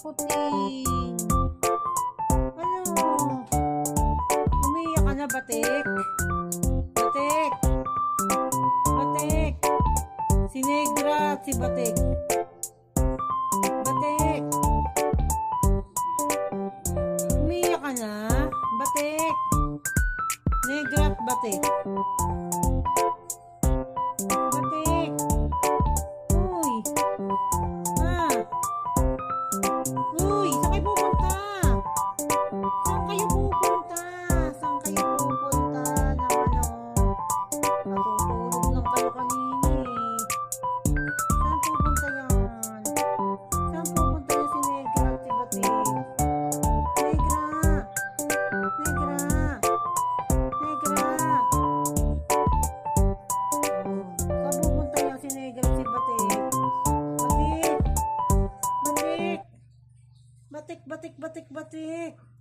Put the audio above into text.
puting. Ano? Umiiyak ka na, Batik? Batik? Batik? Si Negra at si Batik. Batik? Umiiyak ka na? Batik? Negra at Batik? Batik? Uy! Ah! Uy! Saan kayo pupunta? Saan kayo pupunta? Saan kayo pupunta? Natutulog lang kayo kanina eh. Saan pupunta yan? Saan pupunta yan si Negra at si Batik? Negra! Negra! Negra! Saan pupunta yan si Negra at si Batik? Batik! Batik! Batik, batik, batik, batik!